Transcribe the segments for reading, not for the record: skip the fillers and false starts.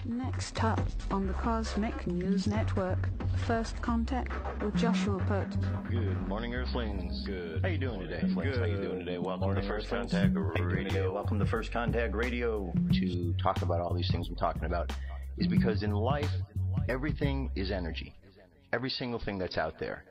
Next up on the Cosmic News Network, First Contact with Joshua Pert. Good morning, Earthlings. Good. How you doing today? Good. How you doing today? Welcome to First Contact Radio. Welcome to First Contact Radio. To talk about all these things I'm talking about is because in life, everything is energy. Every single thing that's out there.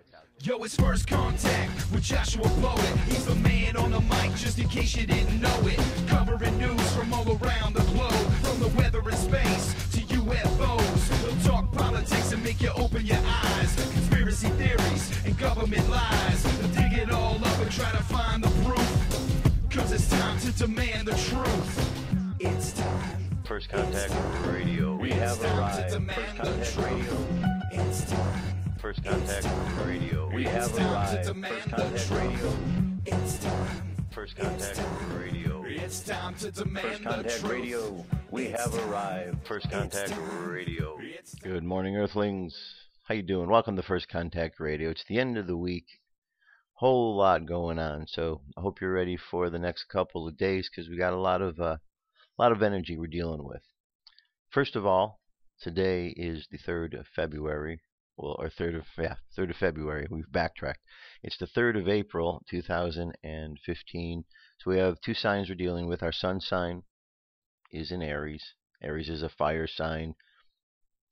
Yo, it's First Contact with Joshua Poet. He's the man on the mic, just in case you didn't know it. Covering news from all around the globe, from the weather and space to UFOs. He'll talk politics and make you open your eyes. Conspiracy theories and government lies. He'll dig it all up and try to find the proof. Cause it's time to demand the truth. It's time. First Contact Radio. We have arrived. First Contact Radio. It's time. First Contact Radio. We have arrived. First Contact Radio. It's time. First Contact Radio. It's time to demand First Contact Radio. We have arrived. First Contact Radio. Good morning, Earthlings. How you doing? Welcome to First Contact Radio. It's the end of the week. Whole lot going on. So I hope you're ready for the next couple of days because we got a lot of energy we're dealing with. First of all, today is the 3rd of February. Well, or 3rd of February. We've backtracked. It's the 3rd of April, 2015. So we have two signs we're dealing with. Our sun sign is in Aries. Aries is a fire sign.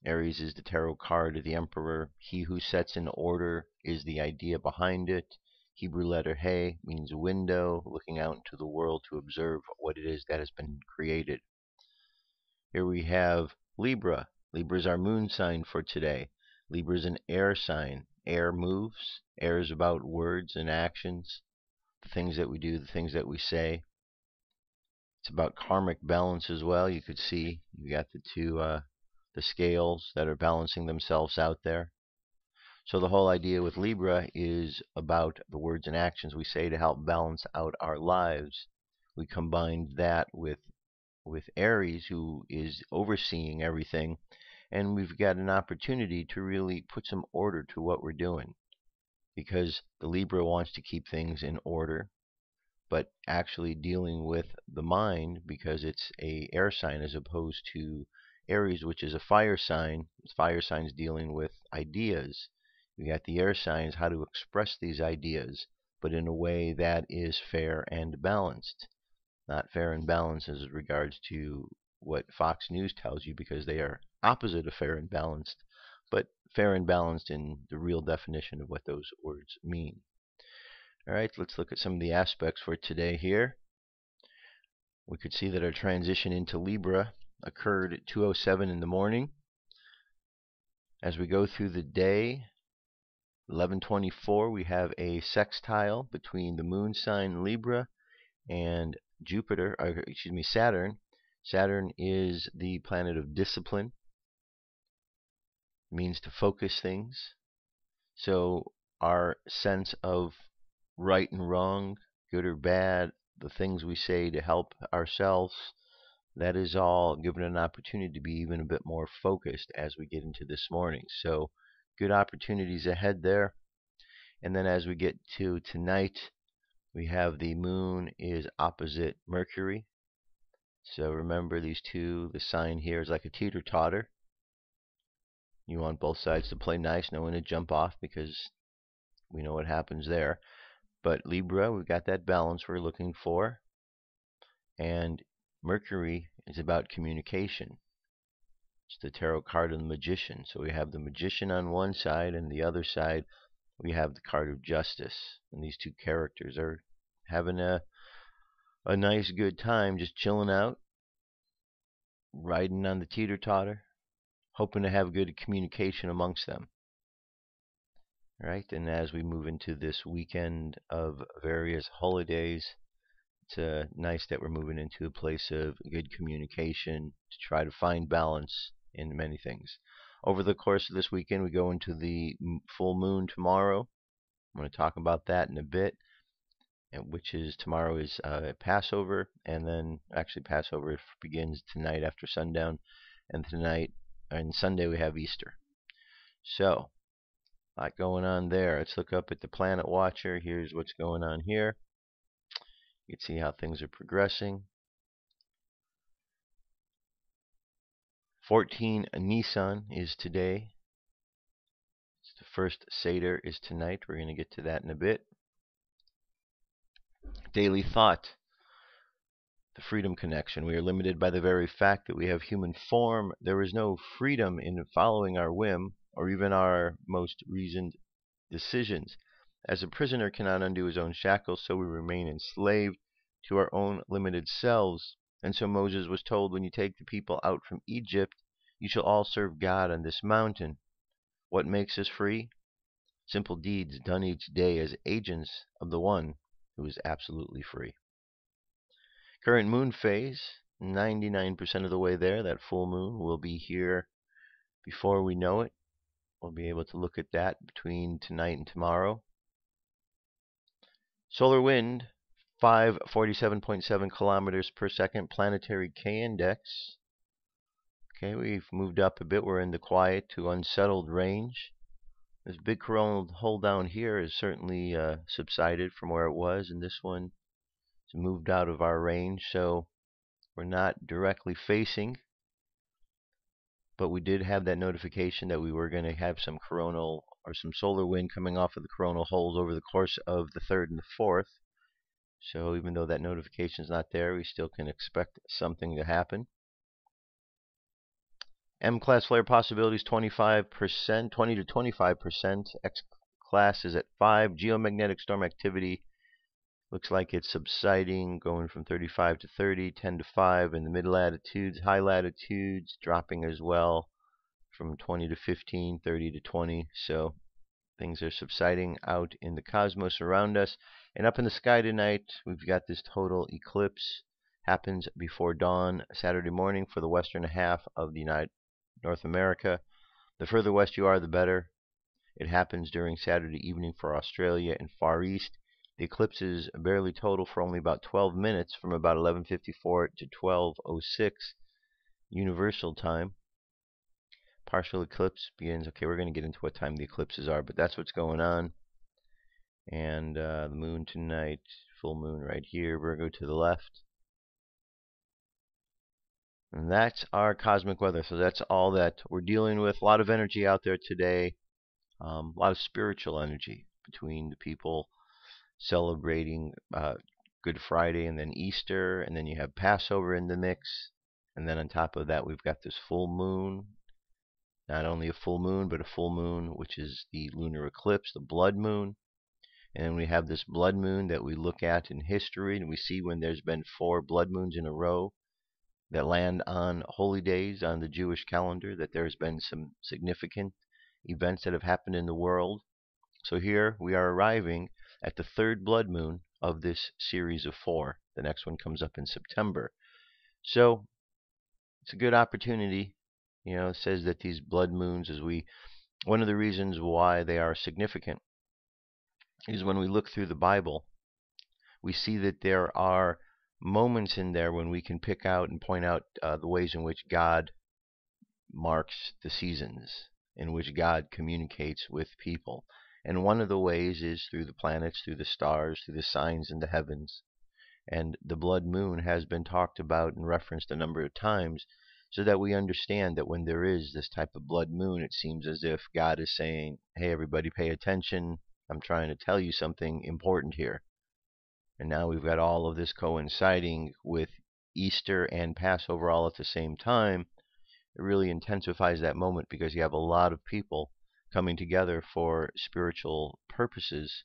Aries is the tarot card of the Emperor. He who sets in order is the idea behind it. Hebrew letter He means window, looking out into the world to observe what it is that has been created. Here we have Libra. Libra is our moon sign for today. Libra is an air sign. Air moves. Air is about words and actions, the things that we do, the things that we say. It's about karmic balance as well. You could see you got the scales that are balancing themselves out there. So the whole idea with Libra is about the words and actions we say to help balance out our lives. We combined that with Aries, who is overseeing everything. And we've got an opportunity to really put some order to what we're doing. Because the Libra wants to keep things in order, but actually dealing with the mind, because it's a air sign as opposed to Aries, which is a fire sign. Fire signs dealing with ideas. You got the air signs, how to express these ideas, but in a way that is fair and balanced. Not fair and balanced as regards to what Fox News tells you, because they are opposite of fair and balanced, but fair and balanced in the real definition of what those words mean. All right, let's look at some of the aspects for today here. We could see that our transition into Libra occurred at 2:07 in the morning. As we go through the day, 11:24, we have a sextile between the moon sign Libra and Saturn. Saturn is the planet of discipline. It means to focus things. So our sense of right and wrong, good or bad, the things we say to help ourselves, that is all given an opportunity to be even a bit more focused as we get into this morning. So good opportunities ahead there. And then as we get to tonight, we have the moon is opposite Mercury. So remember these two, the sign here is like a teeter-totter. You want both sides to play nice, no one to jump off, because we know what happens there. But Libra, we've got that balance we're looking for. And Mercury is about communication. It's the tarot card of the Magician. So we have the Magician on one side, and the other side we have the card of Justice. And these two characters are having a nice good time, just chilling out, riding on the teeter-totter, hoping to have good communication amongst them. All right, and as we move into this weekend of various holidays, it's nice that we're moving into a place of good communication to try to find balance in many things. Over the course of this weekend, we go into the full moon tomorrow. I'm going to talk about that in a bit. Which is tomorrow is Passover, and then actually Passover begins tonight after sundown, and Sunday we have Easter. So, a lot going on there. Let's look up at the Planet Watcher. Here's what's going on here. You can see how things are progressing. 14 Nisan is today. The first Seder is tonight. We're going to get to that in a bit. Daily thought. The freedom connection. We are limited by the very fact that we have human form. There is no freedom in following our whim or even our most reasoned decisions. As a prisoner cannot undo his own shackles, so we remain enslaved to our own limited selves. And so Moses was told, when you take the people out from Egypt, you shall all serve God on this mountain. What makes us free? Simple deeds done each day as agents of the one who is absolutely free. Current moon phase, 99% of the way there. That full moon will be here before we know it. We'll be able to look at that between tonight and tomorrow. Solar wind, 547.7 kilometers per second. Planetary K-index. Okay, we've moved up a bit. We're in the quiet to unsettled range. This big coronal hole down here has certainly subsided from where it was, and this one has moved out of our range, so we're not directly facing. But we did have that notification that we were going to have some coronal or some solar wind coming off of the coronal holes over the course of the 3rd and the 4th. So even though that notification is not there, we still can expect something to happen. M-class flare possibilities 25%, 20 to 25%. X-class is at 5. Geomagnetic storm activity looks like it's subsiding, going from 35 to 30, 10 to 5 in the mid-latitudes. High latitudes dropping as well from 20 to 15, 30 to 20. So things are subsiding out in the cosmos around us. And up in the sky tonight, we've got this total eclipse. Happens before dawn Saturday morning for the western half of the North America. The further west you are, the better. It happens during Saturday evening for Australia and Far East. The eclipse is barely total for only about 12 minutes, from about 11:54 to 12:06 Universal Time. Partial eclipse begins. Okay, we're going to get into what time the eclipses are, but that's what's going on. And the moon tonight, full moon right here, Virgo to the left. And that's our cosmic weather. So that's all that we're dealing with. A lot of energy out there today. A lot of spiritual energy between the people celebrating Good Friday and then Easter. And then you have Passover in the mix. And then on top of that, we've got this full moon. Not only a full moon, but a full moon, which is the lunar eclipse, the blood moon. And we have this blood moon that we look at in history. And we see when there's been 4 blood moons in a row that land on holy days on the Jewish calendar, that there's been some significant events that have happened in the world. So here we are arriving at the 3rd blood moon of this series of 4. The next one comes up in September. So it's a good opportunity. You know, it says that these blood moons, one of the reasons why they are significant is when we look through the Bible, we see that there are moments in there when we can pick out and point out the ways in which God marks the seasons, in which God communicates with people. And one of the ways is through the planets, through the stars, through the signs in the heavens. And the blood moon has been talked about and referenced a number of times, so that we understand that when there is this type of blood moon, it seems as if God is saying, hey, everybody pay attention. I'm trying to tell you something important here. And now we've got all of this coinciding with Easter and Passover all at the same time. It really intensifies that moment because you have a lot of people coming together for spiritual purposes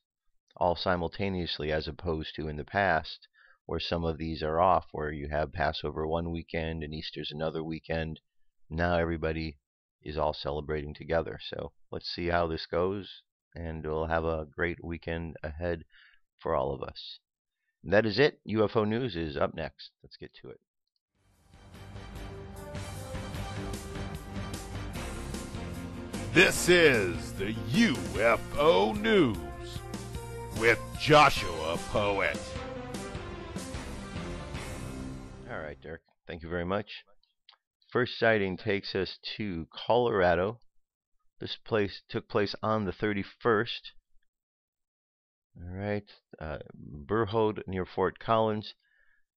all simultaneously, as opposed to in the past where some of these are off, where you have Passover one weekend and Easter's another weekend. Now everybody is all celebrating together. So let's see how this goes, and we'll have a great weekend ahead for all of us. That is it. UFO News is up next. Let's get to it. This is the UFO News with Joshua Poet. All right, Dirk. Thank you very much. First sighting takes us to Colorado. This took place on the 31st. All right, Burhoud near Fort Collins.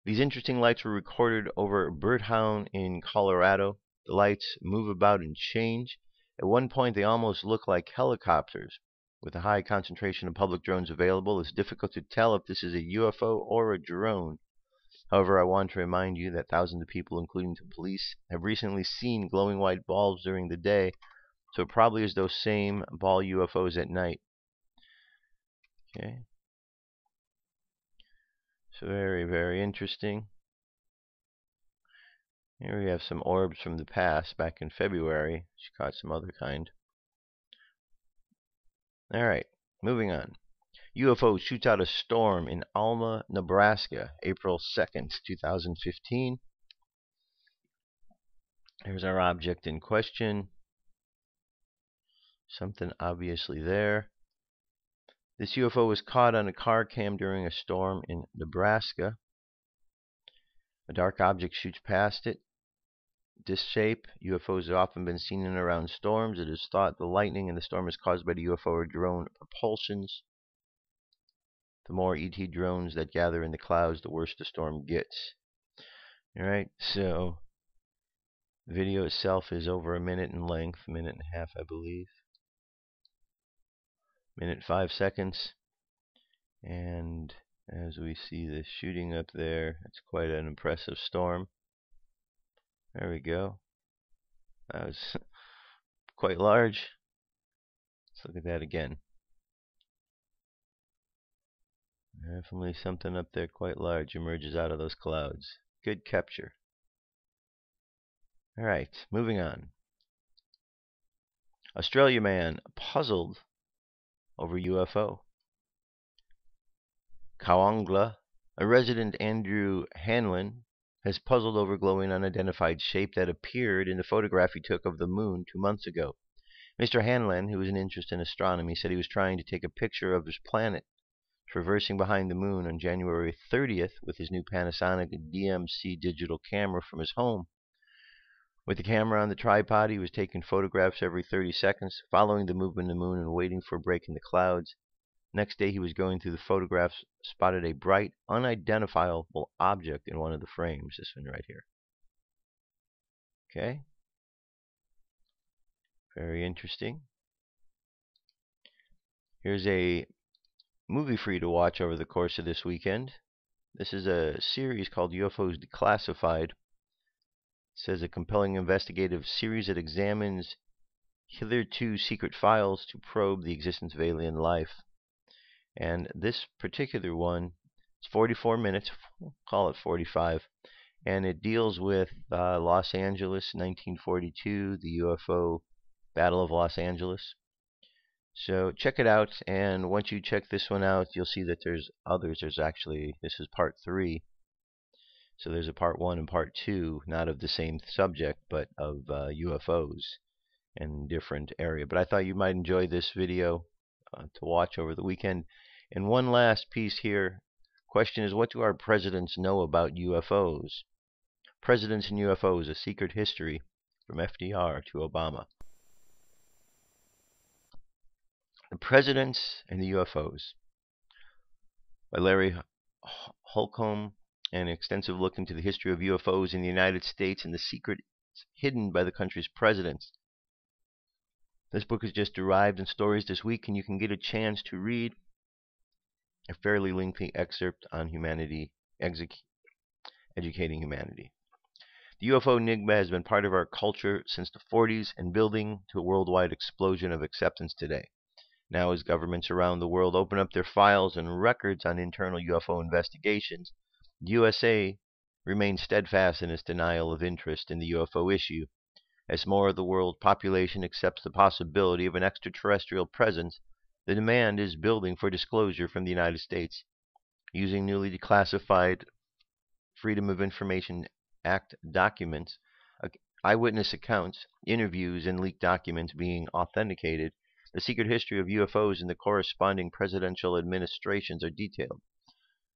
These interesting lights were recorded over Birdhound in Colorado. The lights move about and change. At one point, they almost look like helicopters. With a high concentration of public drones available, it's difficult to tell if this is a UFO or a drone. However, I want to remind you that thousands of people, including the police, have recently seen glowing white balls during the day, so it probably is those same ball UFOs at night. Okay. So very, very interesting. Here we have some orbs from the past, back in February. She caught some other kind. Alright, moving on. UFO shoots out a storm in Alma, Nebraska, April 2nd, 2015. Here's our object in question. Something obviously there. This UFO was caught on a car cam during a storm in Nebraska. A dark object shoots past it. Disc shape. UFOs have often been seen in and around storms. It is thought the lightning in the storm is caused by the UFO or drone propulsions. The more ET drones that gather in the clouds, the worse the storm gets. Alright, so the video itself is over a minute in length, a minute and a half, I believe. Minute 5 seconds. And as we see the shooting up there, it's quite an impressive storm. There we go. That was quite large. Let's look at that again. Definitely something up there quite large emerges out of those clouds. Good capture. Alright, moving on. Australia man puzzled over UFO. Kawangla, a resident Andrew Hanlon, has puzzled over glowing unidentified shape that appeared in the photograph he took of the moon 2 months ago. Mr. Hanlon, who has an interest in astronomy, said he was trying to take a picture of his planet traversing behind the moon on January 30th with his new Panasonic DMC digital camera from his home. With the camera on the tripod, he was taking photographs every 30 seconds, following the movement of the moon and waiting for a break in the clouds. Next day, he was going through the photographs, spotted a bright, unidentifiable object in one of the frames. This one right here. Okay. Very interesting. Here's a movie for you to watch over the course of this weekend. This is a series called UFOs Declassified. It says a compelling investigative series that examines hitherto secret files to probe the existence of alien life. And this particular one, it's 44 minutes, we'll call it 45, and it deals with Los Angeles, 1942, the UFO Battle of Los Angeles. So check it out, and once you check this one out, you'll see that there's others. There's actually, this is part 3. So there's a part 1 and part 2, not of the same subject, but of UFOs in different area. But I thought you might enjoy this video to watch over the weekend. And one last piece here. Question is, what do our presidents know about UFOs? Presidents and UFOs, a secret history, from FDR to Obama. The Presidents and the UFOs, by Larry Holcomb. An extensive look into the history of UFOs in the United States and the secrets hidden by the country's presidents. This book is just arrived in Stories this week, and you can get a chance to read a fairly lengthy excerpt on humanity, educating humanity. The UFO enigma has been part of our culture since the 40s and building to a worldwide explosion of acceptance today. Now, as governments around the world open up their files and records on internal UFO investigations, the USA remains steadfast in its denial of interest in the UFO issue. As more of the world population accepts the possibility of an extraterrestrial presence, the demand is building for disclosure from the United States. Using newly declassified Freedom of Information Act documents, eyewitness accounts, interviews, and leaked documents being authenticated, the secret history of UFOs and the corresponding presidential administrations are detailed.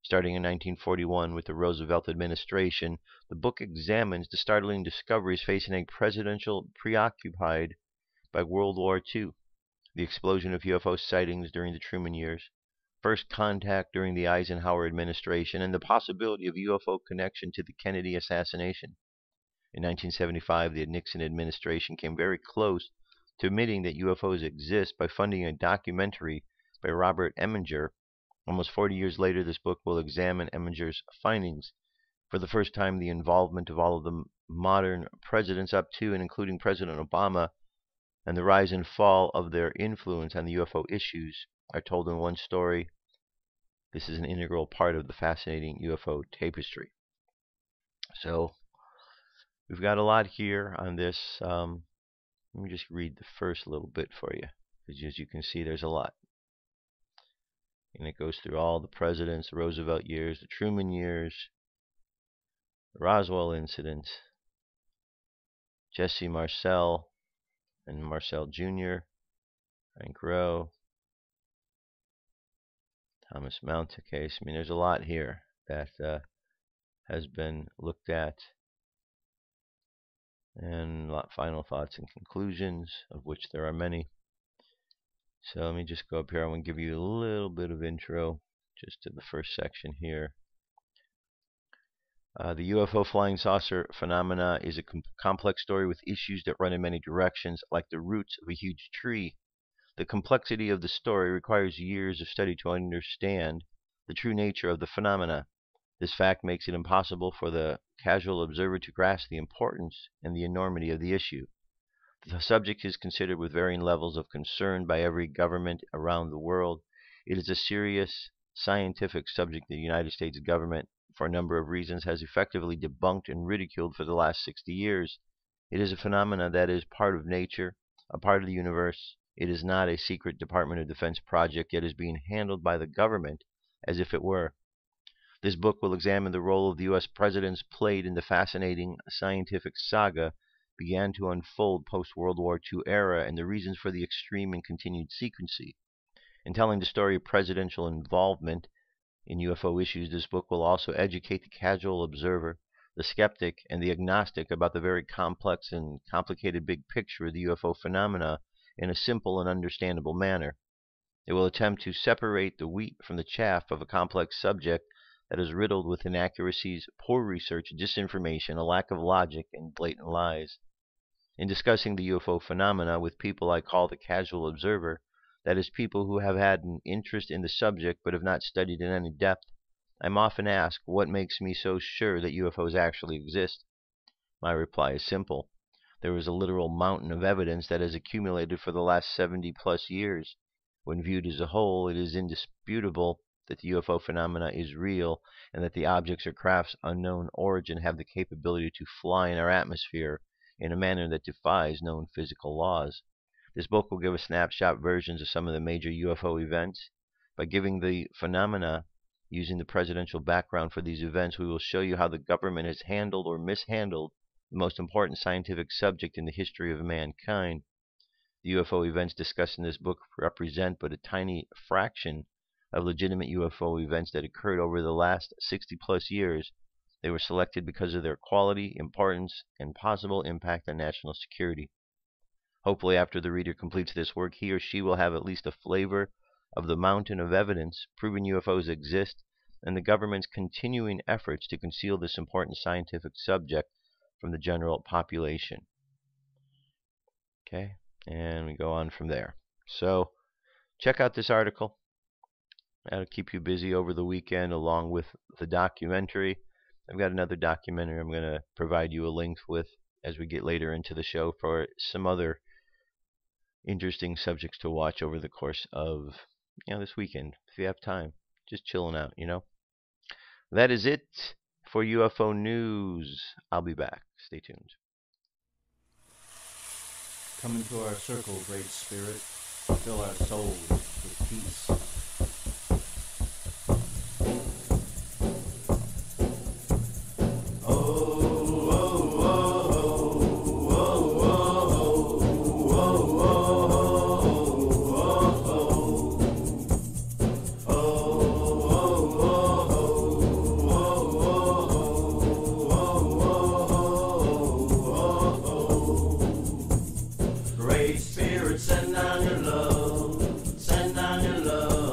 Starting in 1941 with the Roosevelt administration, the book examines the startling discoveries facing a presidential preoccupied by World War II, the explosion of UFO sightings during the Truman years, first contact during the Eisenhower administration, and the possibility of UFO connection to the Kennedy assassination. In 1975, the Nixon administration came very close to admitting that UFOs exist by funding a documentary by Robert Eminger. Almost 40 years later, this book will examine Eminger's findings. For the first time, the involvement of all of the modern presidents up to and including President Obama and the rise and fall of their influence on the UFO issues are told in one story. This is an integral part of the fascinating UFO tapestry. So we've got a lot here on this. Let me just read the first little bit for you, because as you can see, there's a lot. And it goes through all the presidents, the Roosevelt years, the Truman years, the Roswell incident, Jesse Marcel and Marcel Jr., Frank Rowe, Thomas Mounta case. I mean, there's a lot here that has been looked at, and a lot of final thoughts and conclusions, of which there are many. So let me just go up here. I want to give you a little bit of intro just to the first section here. The UFO flying saucer phenomena is a complex story with issues that run in many directions, like the roots of a huge tree. The complexity of the story requires years of study to understand the true nature of the phenomena. This fact makes it impossible for the casual observer to grasp the importance and the enormity of the issue. The subject is considered with varying levels of concern by every government around the world. It is a serious scientific subject the United States government, for a number of reasons, has effectively debunked and ridiculed for the last 60 years. It is a phenomenon that is part of nature, a part of the universe. It is not a secret Department of Defense project, yet is being handled by the government as if it were. This book will examine the role of the U.S. presidents played in the fascinating scientific saga began to unfold post-World War II era and the reasons for the extreme and continued secrecy. In telling the story of presidential involvement in UFO issues, this book will also educate the casual observer, the skeptic, and the agnostic about the very complex and complicated big picture of the UFO phenomena in a simple and understandable manner. It will attempt to separate the wheat from the chaff of a complex subject that is riddled with inaccuracies, poor research, disinformation, a lack of logic, and blatant lies. In discussing the UFO phenomena with people I call the casual observer, that is, people who have had an interest in the subject but have not studied in any depth, I'm often asked what makes me so sure that UFOs actually exist. My reply is simple. There is a literal mountain of evidence that has accumulated for the last 70-plus years. When viewed as a whole, it is indisputable that the UFO phenomena is real and that the objects or crafts unknown origin have the capability to fly in our atmosphere in a manner that defies known physical laws. This book will give us snapshot versions of some of the major UFO events. By giving the phenomena using the presidential background for these events, we will show you how the government has handled or mishandled the most important scientific subject in the history of mankind. The UFO events discussed in this book represent but a tiny fraction of legitimate UFO events that occurred over the last 60-plus years. They were selected because of their quality, importance, and possible impact on national security. Hopefully, after the reader completes this work, he or she will have at least a flavor of the mountain of evidence proving UFOs exist and the government's continuing efforts to conceal this important scientific subject from the general population. Okay, and we go on from there. So, check out this article. That'll keep you busy over the weekend along with the documentary. I've got another documentary I'm going to provide you a link with as we get later into the show for some other interesting subjects to watch over the course of this weekend, if you have time. Just chilling out, That is it for UFO news. I'll be back. Stay tuned. Come into our circle, Great Spirit. Fill our souls with peace. Send down your love,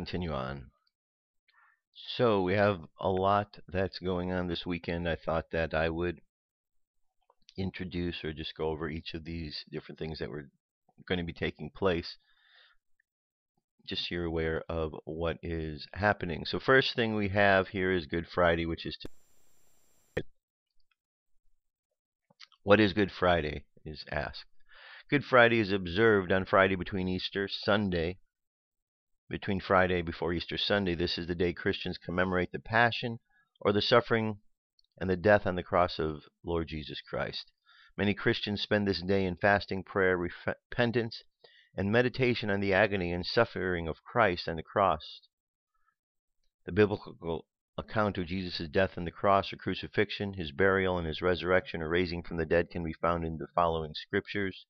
continue on. So we have a lot that's going on this weekend. I thought that I would introduce or just go over each of these different things that were going to be taking place, just so you're aware of what is happening. So first thing we have here is Good Friday, which is what is Good Friday is asked. Good Friday is observed on Friday between Easter Sunday. Between Friday before Easter Sunday, this is the day Christians commemorate the passion or the suffering and the death on the cross of Lord Jesus Christ. Many Christians spend this day in fasting, prayer, repentance, and meditation on the agony and suffering of Christ on the cross. The biblical account of Jesus' death on the cross or crucifixion, his burial, and his resurrection or raising from the dead can be found in the following scriptures.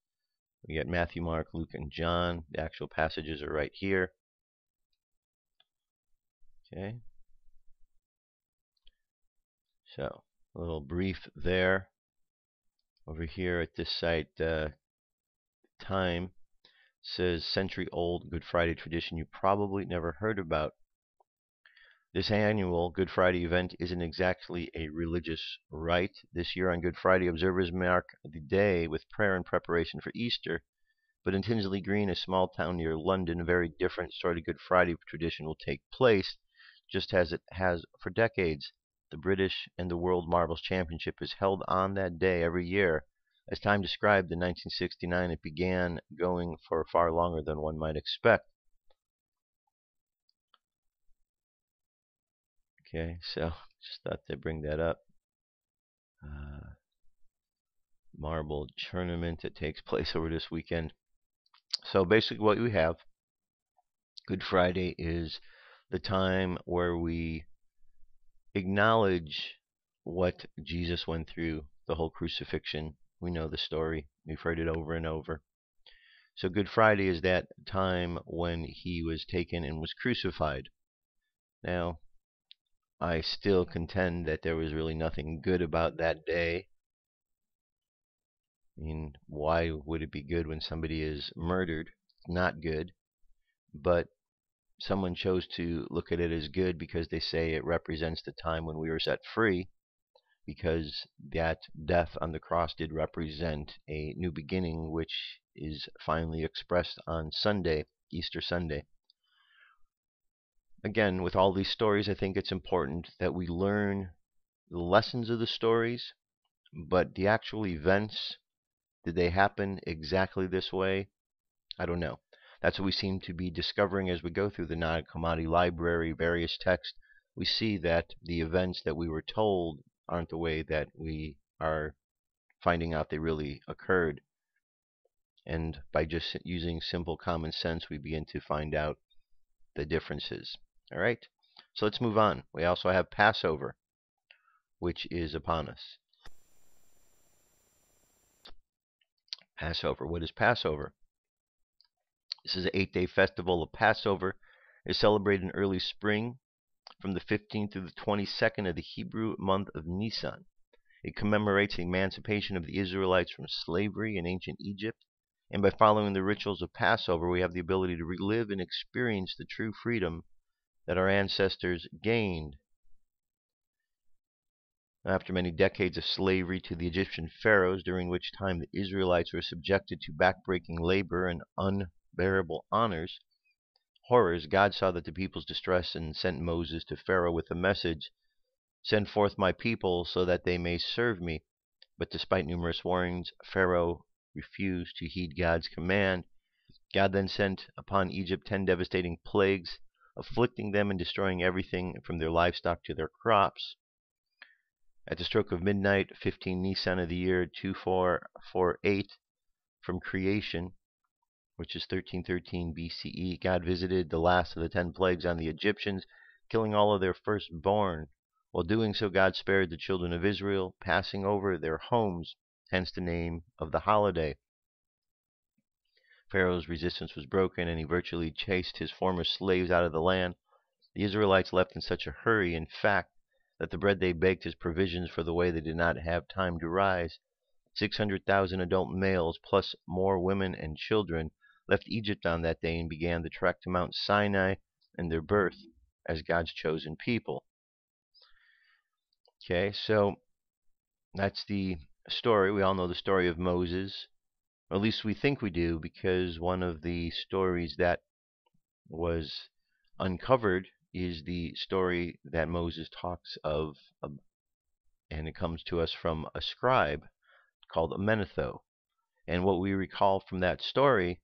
We got Matthew, Mark, Luke, and John. The actual passages are right here. Okay. So, a little brief there. Over here at this site, Time says century-old Good Friday tradition you probably never heard about. This annual Good Friday event isn't exactly a religious rite. This year on Good Friday, observers mark the day with prayer and preparation for Easter. But in Tinsley Green, a small town near London, a very different sort of Good Friday tradition will take place, just as it has for decades. The British and the World Marbles Championship is held on that day every year. As Time described in 1969, it began going for far longer than one might expect. Okay, so just thought they'd bring that up. Marble tournament that takes place over this weekend. So basically what we have, Good Friday is the time where we acknowledge what Jesus went through, the whole crucifixion. We know the story. We've heard it over and over. So Good Friday is that time when he was taken and was crucified. Now, I still contend that there was really nothing good about that day. I mean, why would it be good when somebody is murdered? Not good. But someone chose to look at it as good because they say it represents the time when we were set free, because that death on the cross did represent a new beginning, which is finally expressed on Sunday, Easter Sunday. Again, with all these stories, I think it's important that we learn the lessons of the stories, but the actual events, did they happen exactly this way? I don't know. That's what we seem to be discovering as we go through the Nag Hammadi library, various texts. We see that the events that we were told aren't the way that we are finding out they really occurred. And by just using simple common sense, we begin to find out the differences. All right? So let's move on. We also have Passover, which is upon us. Passover. What is Passover? This is an 8-day festival of Passover. It is celebrated in early spring from the 15th through the 22nd of the Hebrew month of Nisan. It commemorates the emancipation of the Israelites from slavery in ancient Egypt. And by following the rituals of Passover, we have the ability to relive and experience the true freedom that our ancestors gained. After many decades of slavery to the Egyptian pharaohs, during which time the Israelites were subjected to backbreaking labor and unbearable horrors, God saw that the people's distress and sent Moses to Pharaoh with a message, "Send forth my people so that they may serve me." But despite numerous warnings, Pharaoh refused to heed God's command. God then sent upon Egypt 10 devastating plagues, afflicting them and destroying everything from their livestock to their crops. At the stroke of midnight, 15 Nisan of the year 2448 from creation, which is 1313 BCE, God visited the last of the 10 plagues on the Egyptians, killing all of their firstborn. While doing so, God spared the children of Israel, passing over their homes, hence the name of the holiday. Pharaoh's resistance was broken, and he virtually chased his former slaves out of the land. The Israelites left in such a hurry, in fact, that the bread they baked as provisions for the way they did not have time to rise. 600,000 adult males, plus more women and children, left Egypt on that day and began the trek to Mount Sinai and their birth as God's chosen people. Okay, so that's the story. We all know the story of Moses, or at least we think we do, because one of the stories that was uncovered is the story that Moses talks of, and it comes to us from a scribe called Amenetho. And what we recall from that story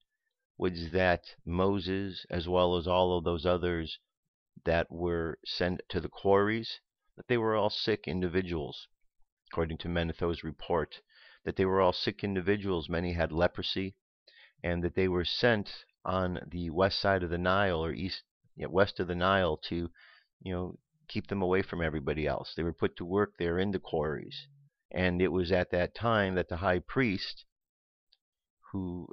was that Moses, as well as all of those others that were sent to the quarries, that they were all sick individuals, according to Menetho's report, that they were all sick individuals. Many had leprosy, and that they were sent on the west side of the Nile, or west of the Nile, to, keep them away from everybody else. They were put to work there in the quarries. And it was at that time that the high priest, who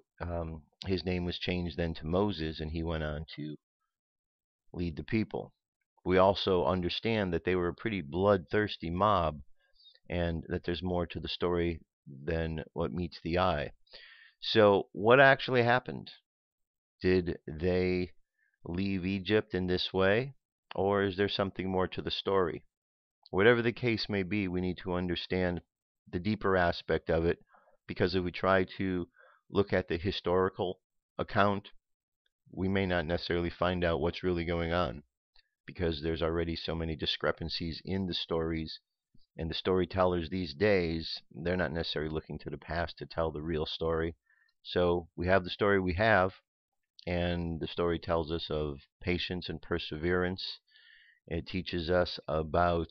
his name was changed then to Moses, and he went on to lead the people. We also understand that they were a pretty bloodthirsty mob, and that there's more to the story than what meets the eye. So what actually happened? Did they leave Egypt in this way, or is there something more to the story? Whatever the case may be, we need to understand the deeper aspect of it, because if we try to look at the historical account, we may not necessarily find out what's really going on, because there's already so many discrepancies in the stories, and the storytellers these days, they're not necessarily looking to the past to tell the real story. So we have the story we have, and the story tells us of patience and perseverance. It teaches us about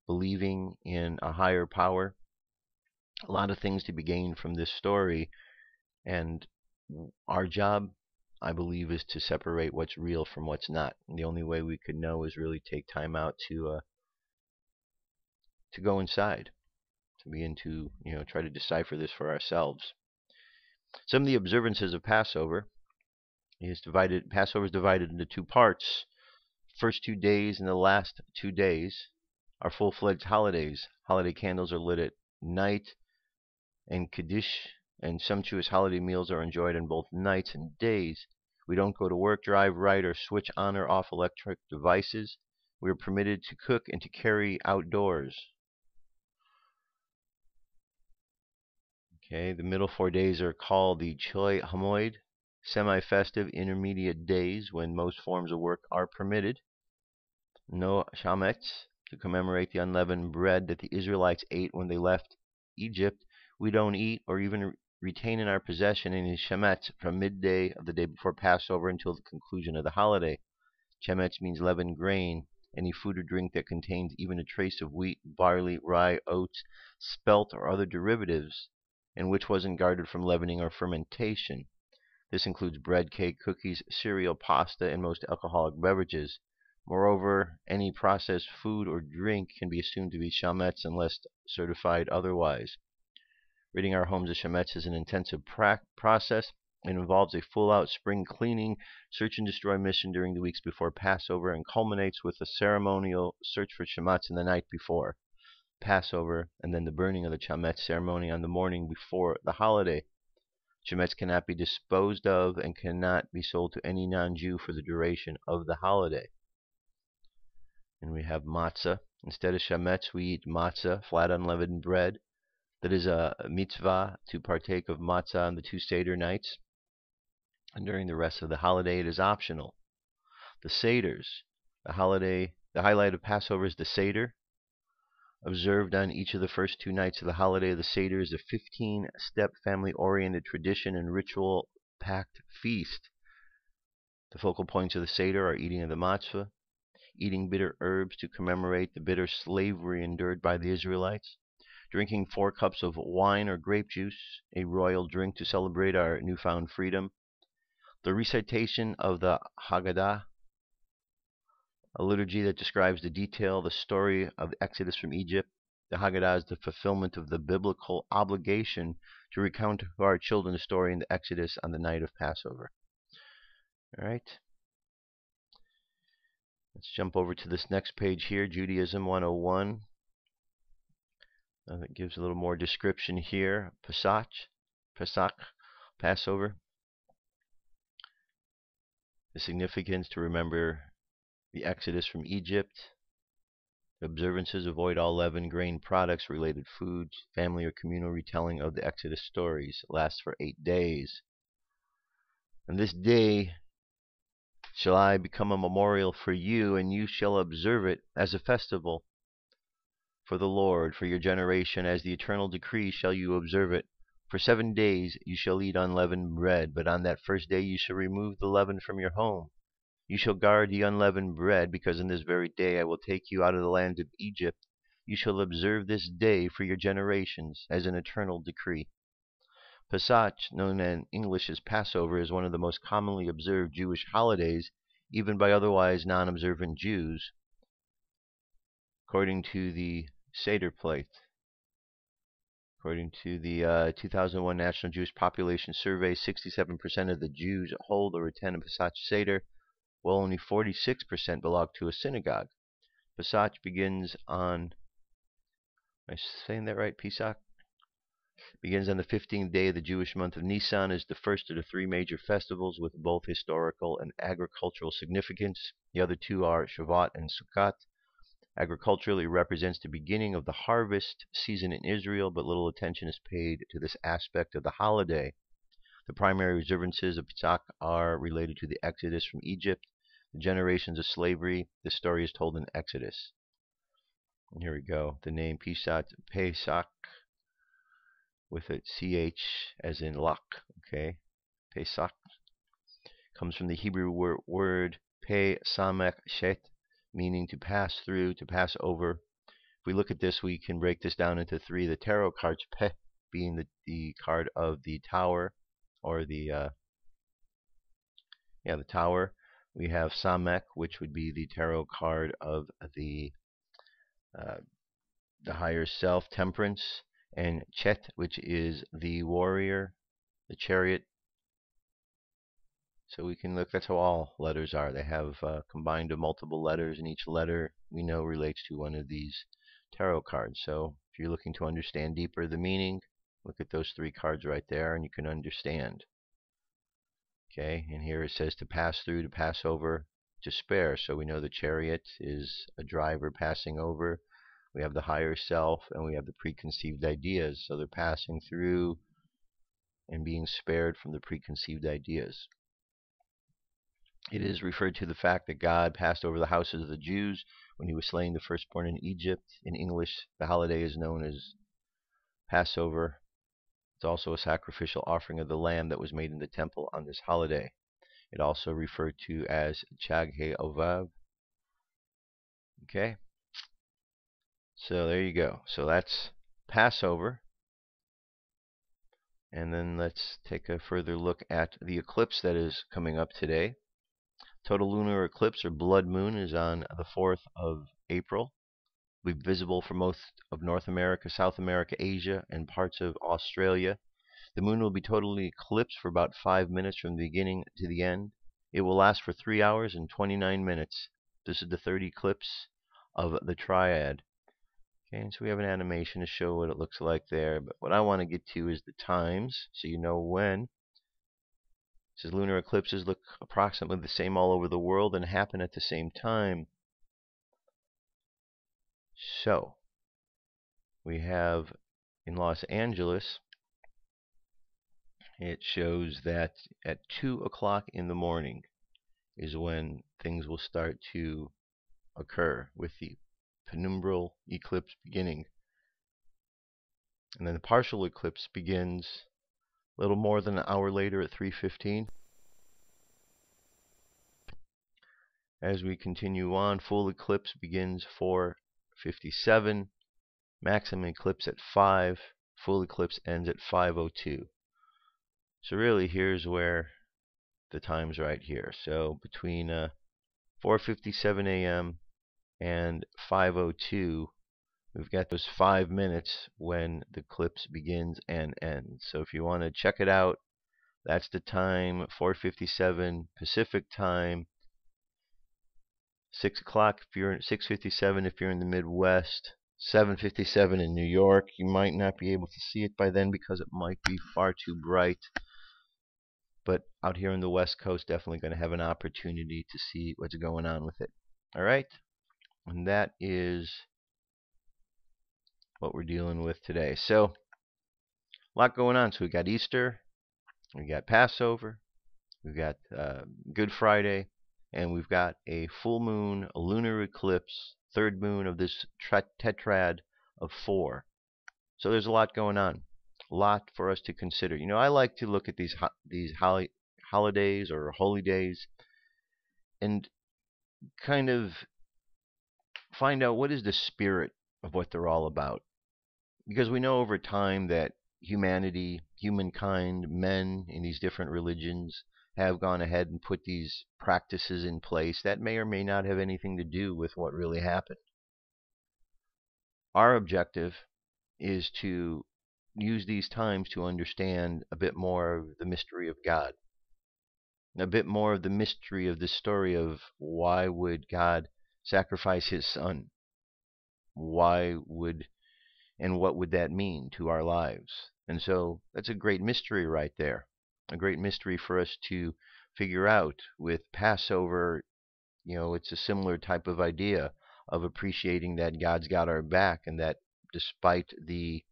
believing in a higher power. A lot of things to be gained from this story, and our job, I believe, is to separate what's real from what's not. And the only way we could know is really take time out to go inside, to begin to try to decipher this for ourselves. Some of the observances of Passover Passover is divided into two parts. First 2 days and the last 2 days are full-fledged holidays. Holiday candles are lit at night, and Kaddish and sumptuous holiday meals are enjoyed on both nights and days. We don't go to work, drive, write, or switch on or off electric devices. We are permitted to cook and to carry outdoors. Okay, the middle 4 days are called the Choi Hamoid, semi-festive intermediate days, when most forms of work are permitted. No chametz, to commemorate the unleavened bread that the Israelites ate when they left Egypt. We don't eat or even retain in our possession any chametz from midday of the day before Passover until the conclusion of the holiday. Chametz means leavened grain, any food or drink that contains even a trace of wheat, barley, rye, oats, spelt, or other derivatives, and which wasn't guarded from leavening or fermentation. This includes bread, cake, cookies, cereal, pasta, and most alcoholic beverages. Moreover, any processed food or drink can be assumed to be chametz unless certified otherwise. Ridding our homes of chametz is an intensive process. It involves a full-out spring cleaning, search and destroy mission during the weeks before Passover, and culminates with a ceremonial search for chametz in the night before Passover, and then the burning of the chametz ceremony on the morning before the holiday. Chametz cannot be disposed of and cannot be sold to any non-Jew for the duration of the holiday. And we have matzah. Instead of chametz, we eat matzah, flat unleavened bread. That is a mitzvah to partake of matzah on the 2 Seder nights. And during the rest of the holiday, it is optional. The Seders. The highlight of Passover is the Seder. Observed on each of the first 2 nights of the holiday, the Seder is a 15-step family-oriented tradition and ritual-packed feast. The focal points of the Seder are eating of the matzah, eating bitter herbs to commemorate the bitter slavery endured by the Israelites, drinking 4 cups of wine or grape juice, a royal drink to celebrate our newfound freedom, the recitation of the Haggadah, a liturgy that describes the story of the Exodus from Egypt. The Haggadah is the fulfillment of the biblical obligation to recount to our children the story in the Exodus on the night of Passover. All right. Let's jump over to this next page here, Judaism 101. That gives a little more description here. Pesach, Passover. The significance to remember the Exodus from Egypt. Observances avoid all leavened grain products, related foods. Family or communal retelling of the Exodus stories lasts for 8 days. And this day shall I become a memorial for you, and you shall observe it as a festival for the Lord, for your generation. As the eternal decree shall you observe it. For 7 days you shall eat unleavened bread, but on that first day you shall remove the leaven from your home. You shall guard the unleavened bread, because in this very day I will take you out of the land of Egypt. You shall observe this day for your generations as an eternal decree. Pesach, known in English as Passover, is one of the most commonly observed Jewish holidays, even by otherwise non-observant Jews, according to the Seder plate. According to the 2001 National Jewish Population Survey, 67% of the Jews hold or attend a Pesach Seder, while only 46% belong to a synagogue. Pesach begins on, am I saying that right, Pesach? Begins on the 15th day of the Jewish month of Nisan, is the first of the 3 major festivals with both historical and agricultural significance. The other 2 are Shavuot and Sukkot. Agriculturally, it represents the beginning of the harvest season in Israel, but little attention is paid to this aspect of the holiday. The primary observances of Pesach are related to the Exodus from Egypt, the generations of slavery. This story is told in Exodus. And here we go. The name Pesach, with a ch as in lock. Okay, Pesach comes from the Hebrew word pe samek shet, meaning to pass through, to pass over. If we look at this, we can break this down into 3. The tarot cards, pe being the card of the tower, or the tower. We have samek, which would be the tarot card of the higher self, temperance, and chet, which is the warrior, the chariot. So we can look, that's how all letters are. They have combined of multiple letters, and each letter we know relates to one of these tarot cards. So if you're looking to understand deeper the meaning, look at those 3 cards right there and you can understand. Okay, and here it says to pass through, to pass over, to spare. So we know the chariot is a driver passing over. We have the higher self, and we have the preconceived ideas. So they're passing through and being spared from the preconceived ideas. It is referred to the fact that God passed over the houses of the Jews when he was slaying the firstborn in Egypt. In English, the holiday is known as Passover. It's also a sacrificial offering of the lamb that was made in the temple on this holiday. It also referred to as Chag HaOvav. Okay, so there you go. So that's Passover. And then let's take a further look at the eclipse that is coming up today. Total lunar eclipse, or blood moon, is on the 4th of April. It will be visible for most of North America, South America, Asia, and parts of Australia. The moon will be totally eclipsed for about 5 minutes from the beginning to the end. It will last for 3 hours and 29 minutes. This is the third eclipse of the triad. Okay, and so we have an animation to show what it looks like there. But what I want to get to is the times, so you know when. It says lunar eclipses look approximately the same all over the world and happen at the same time. So we have in Los Angeles, it shows that at 2 o'clock in the morning is when things will start to occur, with the penumbral eclipse beginning. And then the partial eclipse begins a little more than an hour later at 3:15. As we continue on, full eclipse begins 4:57, maximum eclipse at 5, full eclipse ends at 5:02. So really here's where the time's right here. So between 4:57 a.m. and 5:02, we've got those 5 minutes when the eclipse begins and ends. So if you want to check it out, that's the time, 4:57 Pacific time, 6 o'clock if you're 6:57 if you're in the Midwest, 7:57 in New York. You might not be able to see it by then because it might be far too bright. But out here on the West Coast, definitely going to have an opportunity to see what's going on with it. All right? And that is what we're dealing with today. So, a lot going on. So, we got Easter, we got Passover, we've got Good Friday, and we've got a full moon, a lunar eclipse, third moon of this tetrad of 4. So there's a lot going on, a lot for us to consider. You know, I like to look at these holidays or holy days and kind of find out what is the spirit of what they're all about. Because we know over time that humanity, humankind, men in these different religions have gone ahead and put these practices in place that may or may not have anything to do with what really happened. Our objective is to use these times to understand a bit more of the mystery of God, a bit more of the mystery of the story of why would God sacrifice his son? Why would, and what would that mean to our lives? And so that's a great mystery right there, a great mystery for us to figure out. With Passover, you know, it's a similar type of idea of appreciating that God's got our back, and that despite the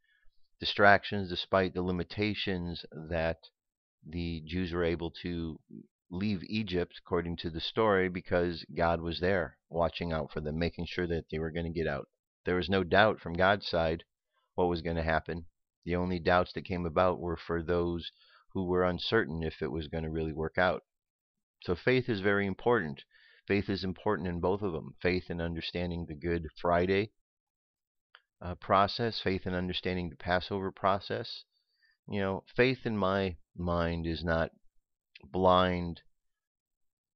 distractions, despite the limitations, that the Jews were able to leave Egypt, according to the story, because God was there watching out for them, making sure that they were going to get out. There was no doubt from God's side what was going to happen. The only doubts that came about were for those who were uncertain if it was going to really work out. So faith is very important. Faith is important in both of them. Faith in understanding the Good Friday process, faith in understanding the Passover process. You know, faith in my mind is not blind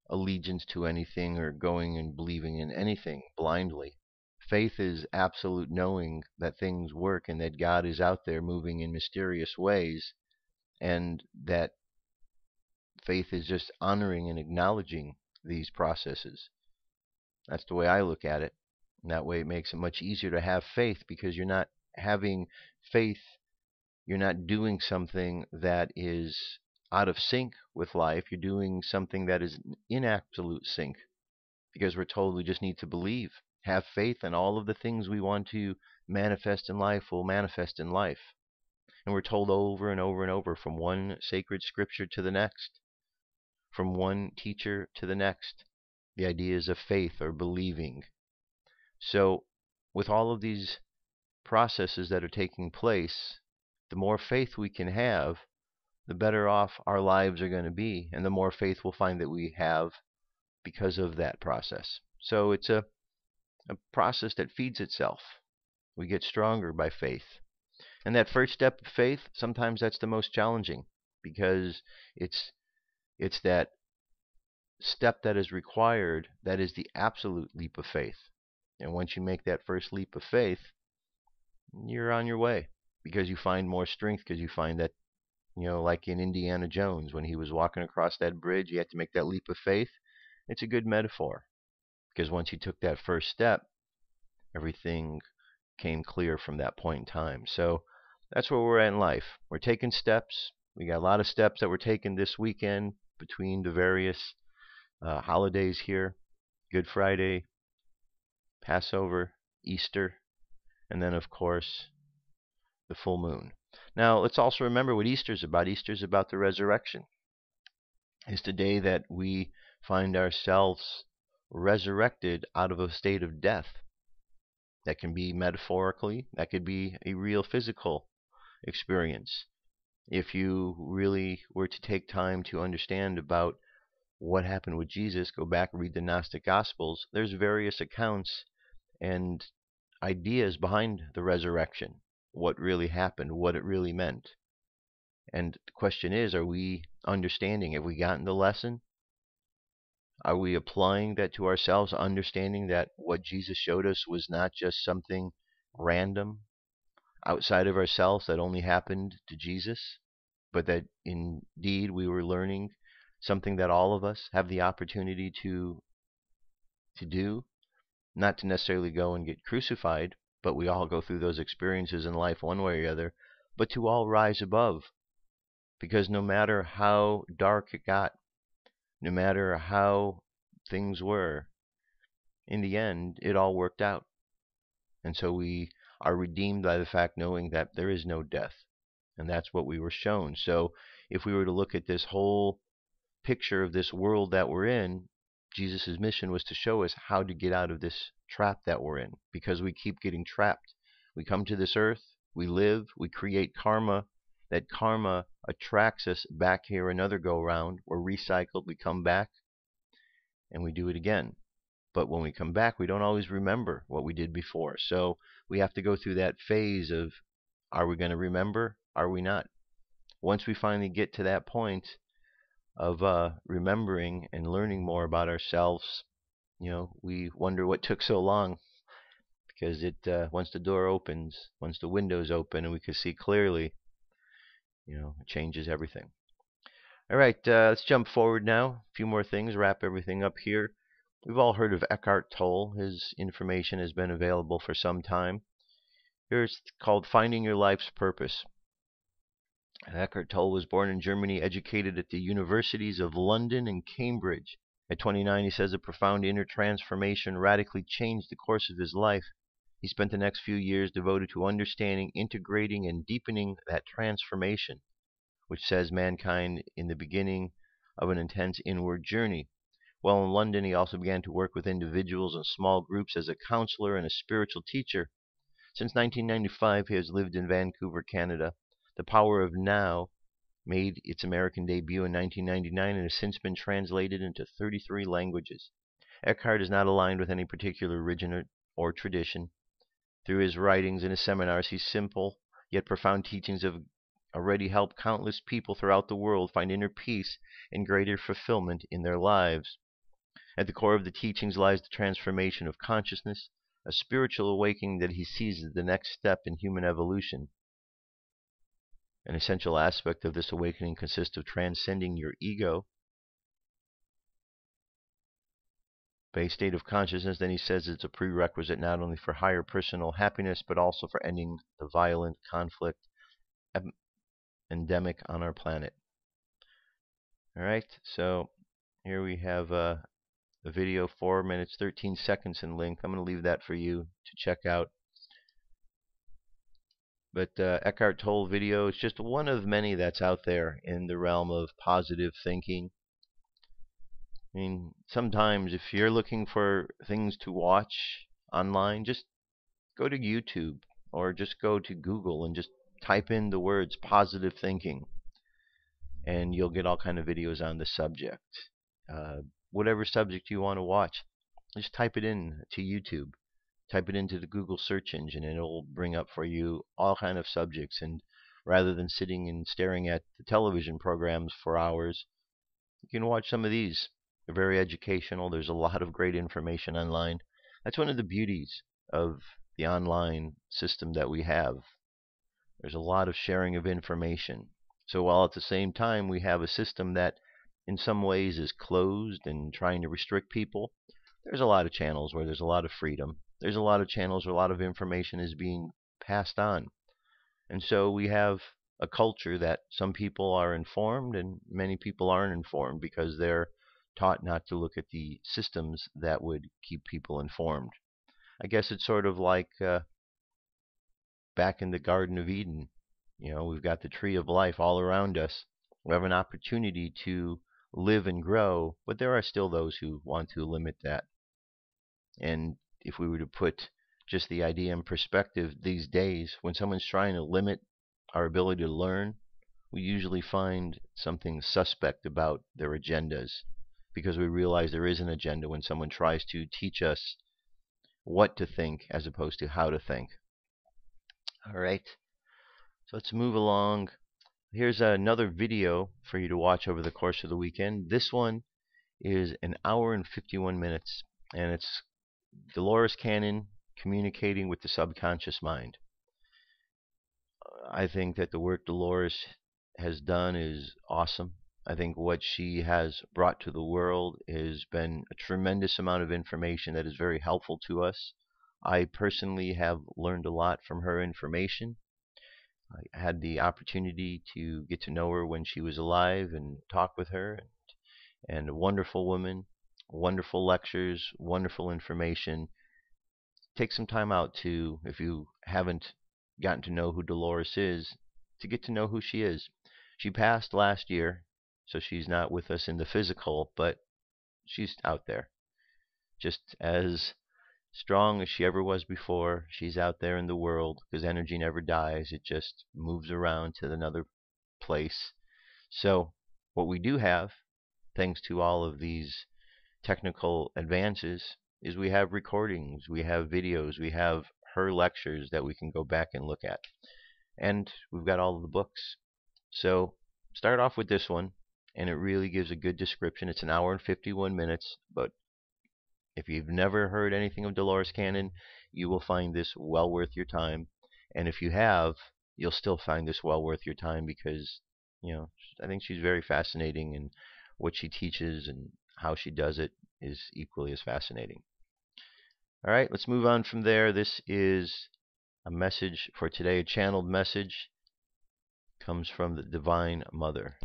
allegiance to anything or going and believing in anything blindly. Faith is absolute knowing that things work and that God is out there moving in mysterious ways, and that faith is just honoring and acknowledging these processes. That's the way I look at it. And that way it makes it much easier to have faith, because you're not having faith, you're not doing something that is out of sync with life. You're doing something that is in absolute sync, because we're told we just need to believe, have faith, and all of the things we want to manifest in life will manifest in life. And we're told over and over and over, from one sacred scripture to the next, from one teacher to the next, the ideas of faith or believing. So with all of these processes that are taking place, the more faith we can have, the better off our lives are going to be, and the more faith we'll find that we have because of that process. So it's a process that feeds itself. We get stronger by faith. And that first step of faith, sometimes that's the most challenging, because it's that step that is required, that is the absolute leap of faith. And once you make that first leap of faith, you're on your way, because you find more strength, because you find that, you know, like in Indiana Jones, when he was walking across that bridge, he had to make that leap of faith. It's a good metaphor, because once he took that first step, everything came clear from that point in time. So that's where we're at in life. We're taking steps. We got a lot of steps that we're taking this weekend between the various holidays here: Good Friday, Passover, Easter, and then, of course, the full moon. Now, let's also remember what Easter's about. Easter's about the resurrection. It's the day that we find ourselves resurrected out of a state of death. That can be metaphorically, that could be a real physical experience. If you really were to take time to understand about what happened with Jesus, go back and read the Gnostic Gospels. There's various accounts and ideas behind the resurrection, what really happened, what it really meant. And the question is, are we understanding? Have we gotten the lesson? Are we applying that to ourselves, understanding that what Jesus showed us was not just something random outside of ourselves that only happened to Jesus, but that indeed we were learning something that all of us have the opportunity to do? Not to necessarily go and get crucified, but we all go through those experiences in life one way or the other, but to all rise above. Because no matter how dark it got, no matter how things were, in the end, it all worked out. And so we are redeemed by the fact knowing that there is no death. And that's what we were shown. So if we were to look at this whole picture of this world that we're in, Jesus' mission was to show us how to get out of this trap that we're in, because we keep getting trapped. We come to this earth, we live, we create karma. That karma attracts us back here another go round. We're recycled, we come back, and we do it again. But when we come back, we don't always remember what we did before. So we have to go through that phase of, are we going to remember? Are we not? Once we finally get to that point of remembering and learning more about ourselves, we wonder what took so long, because once the door opens, once the windows open and we can see clearly, it changes everything. All right, let's jump forward now. A few more things, wrap everything up here. We've all heard of Eckhart Tolle. His information has been available for some time. Here's called Finding Your Life's Purpose. Eckhart Tolle was born in Germany, educated at the universities of London and Cambridge. At 29, he says a profound inner transformation radically changed the course of his life. He spent the next few years devoted to understanding, integrating, and deepening that transformation, which says mankind in the beginning of an intense inward journey. While in London, he also began to work with individuals and small groups as a counselor and a spiritual teacher. Since 1995, he has lived in Vancouver, Canada. The Power of Now made its American debut in 1999 and has since been translated into 33 languages. Eckhart is not aligned with any particular religion or tradition. Through his writings and his seminars, his simple yet profound teachings have already helped countless people throughout the world find inner peace and greater fulfillment in their lives. At the core of the teachings lies the transformation of consciousness, a spiritual awakening that he sees as the next step in human evolution. An essential aspect of this awakening consists of transcending your ego, base state of consciousness. Then he says it's a prerequisite not only for higher personal happiness, but also for ending the violent conflict endemic on our planet. All right, so here we have a video, 4 minutes 13 seconds in length. I'm going to leave that for you to check out. But Eckhart Tolle video is just one of many that's out there in the realm of positive thinking. I mean, sometimes if you're looking for things to watch online, just go to YouTube or just go to Google and just type in the words positive thinking, and you'll get all kind of videos on the subject. Whatever subject you want to watch, just type it in to YouTube. Type it into the Google search engine, and it'll bring up for you all kind of subjects. And rather than sitting and staring at the television programs for hours, you can watch some of these. They're very educational. There's a lot of great information online. That's one of the beauties of the online system that we have. There's a lot of sharing of information. So while at the same time we have a system that in some ways is closed and trying to restrict people, there's a lot of channels where there's a lot of freedom. There's a lot of channels where a lot of information is being passed on. And so we have a culture that some people are informed and many people aren't informed because they're taught not to look at the systems that would keep people informed. I guess it's sort of like back in the Garden of Eden. We've got the tree of life all around us. We have an opportunity to live and grow, but there are still those who want to limit that. And if we were to put just the idea in perspective these days, when someone's trying to limit our ability to learn, we usually find something suspect about their agendas, because we realize there is an agenda when someone tries to teach us what to think as opposed to how to think. All right, so let's move along. Here's another video for you to watch over the course of the weekend. This one is an hour and 51 minutes, and it's Dolores Cannon communicating with the subconscious mind. I think that the work Dolores has done is awesome. I think what she has brought to the world has been a tremendous amount of information that is very helpful to us. I personally have learned a lot from her information. I had the opportunity to get to know her when she was alive and talk with her, and a wonderful woman. Wonderful lectures, wonderful information. Take some time out to, if you haven't gotten to know who Dolores is, to get to know who she is. She passed last year, so she's not with us in the physical, but she's out there. Just as strong as she ever was before, she's out there in the world, because energy never dies. It just moves around to another place. So what we do have, thanks to all of these technical advances, is we have recordings, we have videos, we have her lectures that we can go back and look at. And we've got all of the books. So start off with this one, and it really gives a good description. It's an hour and 51 minutes, but if you've never heard anything of Dolores Cannon, you will find this well worth your time. And if you have, you'll still find this well worth your time because, I think she's very fascinating, and what she teaches and how she does it is equally as fascinating. All right, let's move on from there. This is a message for today, a channeled message. Comes from the Divine Mother.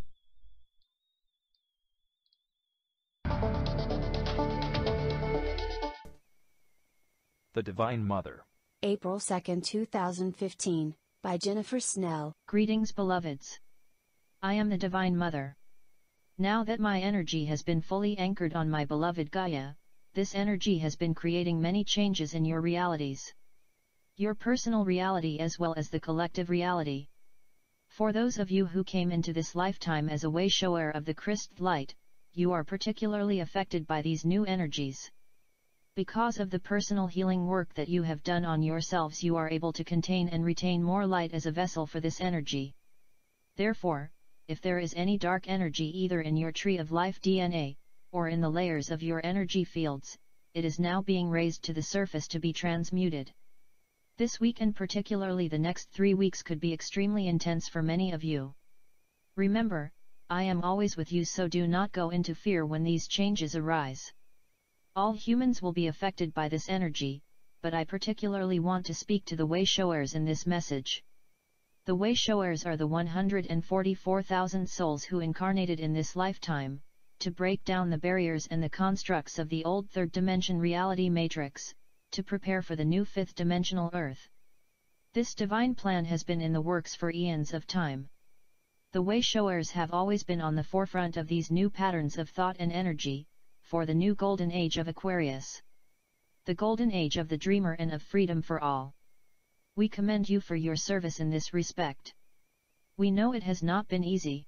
The Divine Mother. April 2nd, 2015, by Jennifer Snell. Greetings, beloveds. I am the Divine Mother. Now that my energy has been fully anchored on my beloved Gaia, this energy has been creating many changes in your realities. Your personal reality as well as the collective reality. For those of you who came into this lifetime as a way-shower of the Christ light, you are particularly affected by these new energies. Because of the personal healing work that you have done on yourselves, you are able to contain and retain more light as a vessel for this energy. Therefore, if there is any dark energy either in your tree of life DNA, or in the layers of your energy fields, it is now being raised to the surface to be transmuted. This week and particularly the next 3 weeks could be extremely intense for many of you. Remember, I am always with you, so do not go into fear when these changes arise. All humans will be affected by this energy, but I particularly want to speak to the way-showers in this message. The way-showers are the 144,000 souls who incarnated in this lifetime, to break down the barriers and the constructs of the old third-dimension reality matrix, to prepare for the new fifth-dimensional Earth. This divine plan has been in the works for eons of time. The way-showers have always been on the forefront of these new patterns of thought and energy, for the new golden age of Aquarius. The golden age of the dreamer and of freedom for all. We commend you for your service in this respect. We know it has not been easy.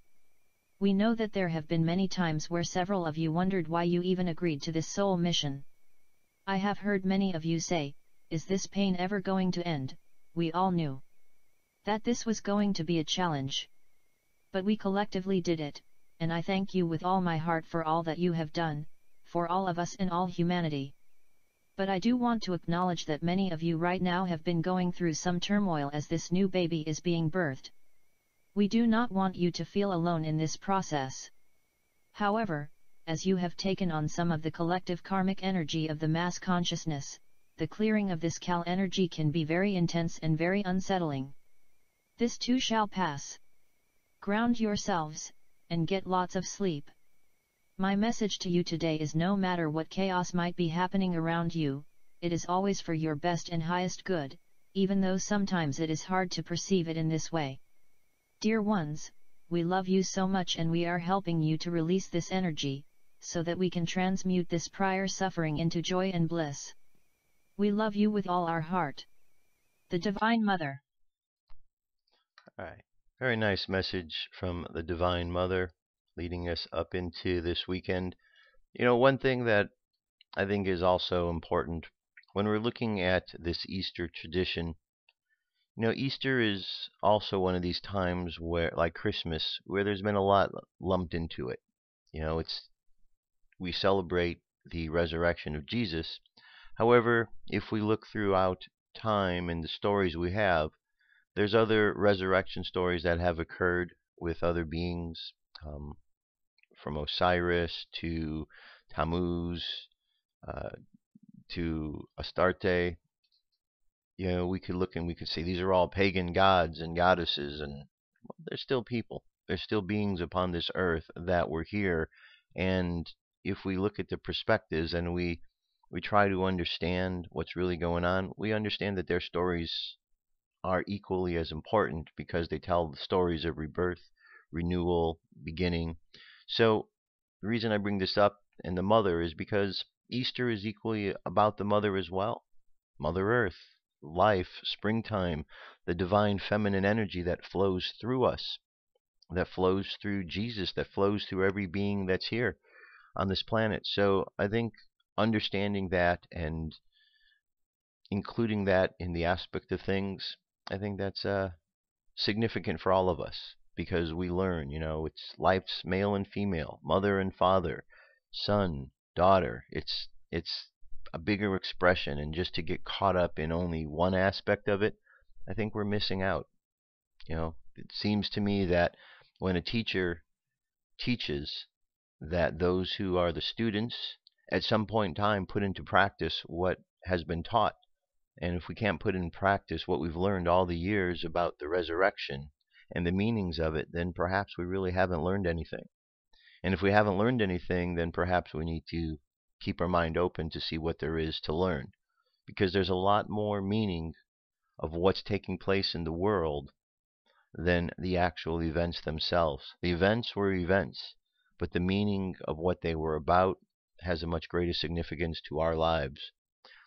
We know that there have been many times where several of you wondered why you even agreed to this soul mission. I have heard many of you say, "Is this pain ever going to end?" We all knew that this was going to be a challenge. But we collectively did it, and I thank you with all my heart for all that you have done, for all of us and all humanity. But I do want to acknowledge that many of you right now have been going through some turmoil as this new baby is being birthed. We do not want you to feel alone in this process. However, as you have taken on some of the collective karmic energy of the mass consciousness, the clearing of this Kal energy can be very intense and very unsettling. This too shall pass. Ground yourselves, and get lots of sleep. My message to you today is no matter what chaos might be happening around you, it is always for your best and highest good, even though sometimes it is hard to perceive it in this way. Dear ones, we love you so much and we are helping you to release this energy, so that we can transmute this prior suffering into joy and bliss. We love you with all our heart. The Divine Mother. All right. Very nice message from the Divine Mother, leading us up into this weekend. One thing that I think is also important when we're looking at this Easter tradition, Easter is also one of these times where, like Christmas, where there's been a lot lumped into it. We celebrate the resurrection of Jesus. However, if we look throughout time and the stories we have, there's other resurrection stories that have occurred with other beings, from Osiris to Tammuz to Astarte. We could look and we could say these are all pagan gods and goddesses, and they're still people. There's still beings upon this earth that were here, and if we look at the perspectives and we try to understand what's really going on, we understand that their stories are equally as important because they tell the stories of rebirth, renewal, beginning. So the reason I bring this up and the mother is because Easter is equally about the mother as well. Mother Earth, life, springtime, the divine feminine energy that flows through us, that flows through Jesus, that flows through every being that's here on this planet. So I think understanding that and including that in the aspect of things, I think that's significant for all of us because we learn, it's life's male and female, mother and father, son, daughter. It's a bigger expression, and just to get caught up in only one aspect of it, I think we're missing out. It seems to me that when a teacher teaches, that those who are the students at some point in time put into practice what has been taught. And if we can't put in practice what we've learned all the years about the resurrection and the meanings of it, then perhaps we really haven't learned anything. And if we haven't learned anything, then perhaps we need to keep our mind open to see what there is to learn. Because there's a lot more meaning of what's taking place in the world than the actual events themselves. The events were events, but the meaning of what they were about has a much greater significance to our lives.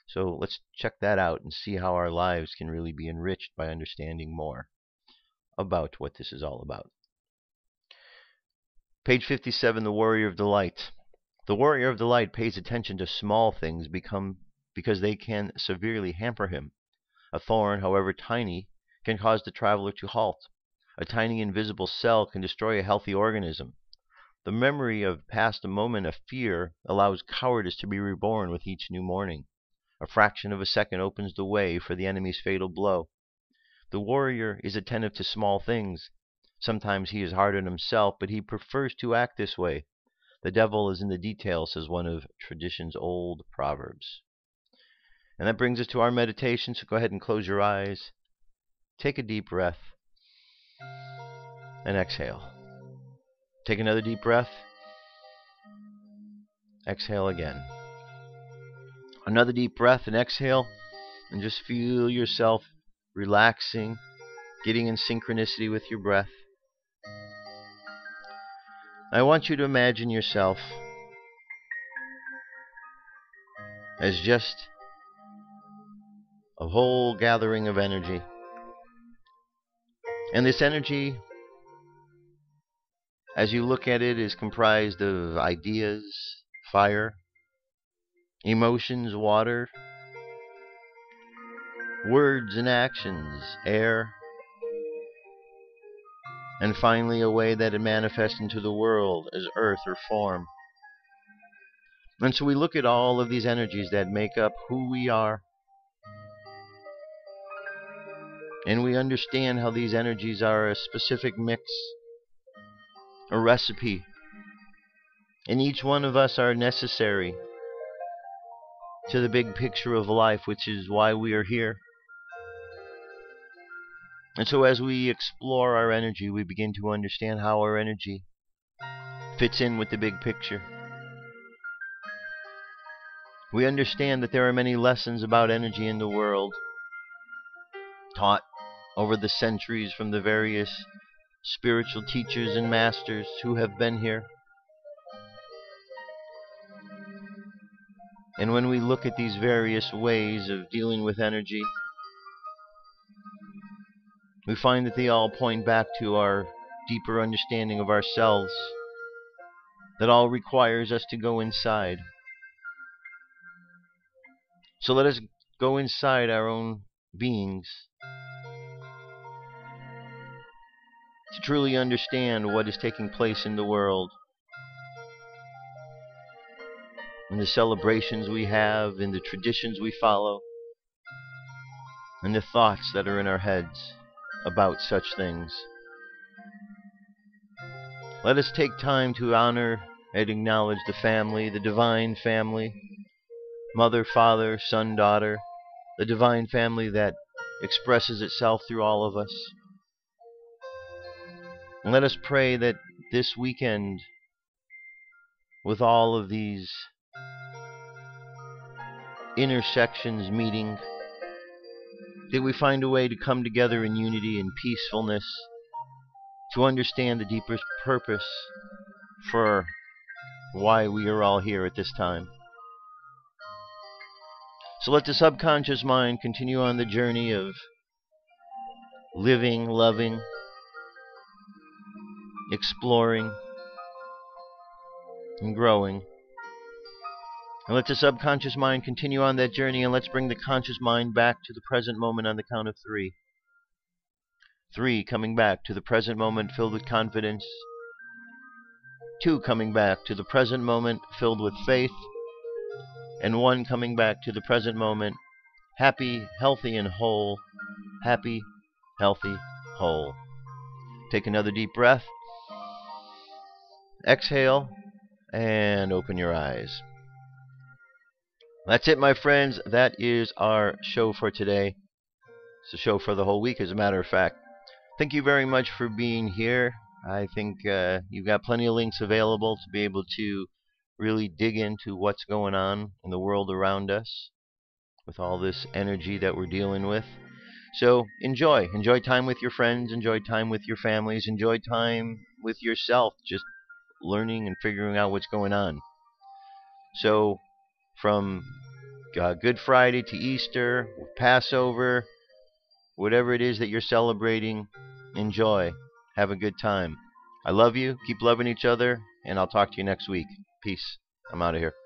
So let's check that out and see how our lives can really be enriched by understanding more about what this is all about. Page 57, The Warrior of the Light. The Warrior of the Light pays attention to small things because they can severely hamper him. A thorn, however tiny, can cause the traveler to halt. A tiny invisible cell can destroy a healthy organism. The memory of past moment of fear allows cowardice to be reborn with each new morning. A fraction of a second opens the way for the enemy's fatal blow. The warrior is attentive to small things. Sometimes he is hard on himself, but he prefers to act this way. The devil is in the details, says one of tradition's old proverbs. And that brings us to our meditation, so go ahead and close your eyes. Take a deep breath and exhale. Take another deep breath. Exhale again. Another deep breath and exhale, and just feel yourself relaxing, getting in synchronicity with your breath. I want you to imagine yourself as just a whole gathering of energy. And this energy, as you look at it, is comprised of ideas, fire, emotions, water, words and actions, air, and finally a way that it manifests into the world as earth or form. And so we look at all of these energies that make up who we are, and we understand how these energies are a specific mix, a recipe, and each one of us are necessary to the big picture of life, which is why we are here. And so as we explore our energy, we begin to understand how our energy fits in with the big picture. We understand that there are many lessons about energy in the world, taught over the centuries from the various spiritual teachers and masters who have been here. And when we look at these various ways of dealing with energy, we find that they all point back to our deeper understanding of ourselves, that all requires us to go inside. So let us go inside our own beings to truly understand what is taking place in the world, in the celebrations we have, in the traditions we follow, and the thoughts that are in our heads about such things. Let us take time to honor and acknowledge the family, the divine family, mother, father, son, daughter, the divine family that expresses itself through all of us. And let us pray that this weekend with all of these intersections meeting, that we find a way to come together in unity and peacefulness to understand the deepest purpose for why we are all here at this time. So let the subconscious mind continue on the journey of living, loving, exploring, and growing. And let the subconscious mind continue on that journey, and let's bring the conscious mind back to the present moment on the count of 3. 3, coming back to the present moment filled with confidence. 2, coming back to the present moment filled with faith. And 1, coming back to the present moment happy, healthy, and whole. Happy, healthy, whole. Take another deep breath. Exhale, and open your eyes. That's it, my friends. That is our show for today. It's a show for the whole week, as a matter of fact. Thank you very much for being here. I think you've got plenty of links available to be able to really dig into what's going on in the world around us with all this energy that we're dealing with. So enjoy. Enjoy time with your friends. Enjoy time with your families. Enjoy time with yourself, just learning and figuring out what's going on. So from Good Friday to Easter, Passover, whatever it is that you're celebrating, enjoy. Have a good time. I love you. Keep loving each other, and I'll talk to you next week. Peace. I'm out of here.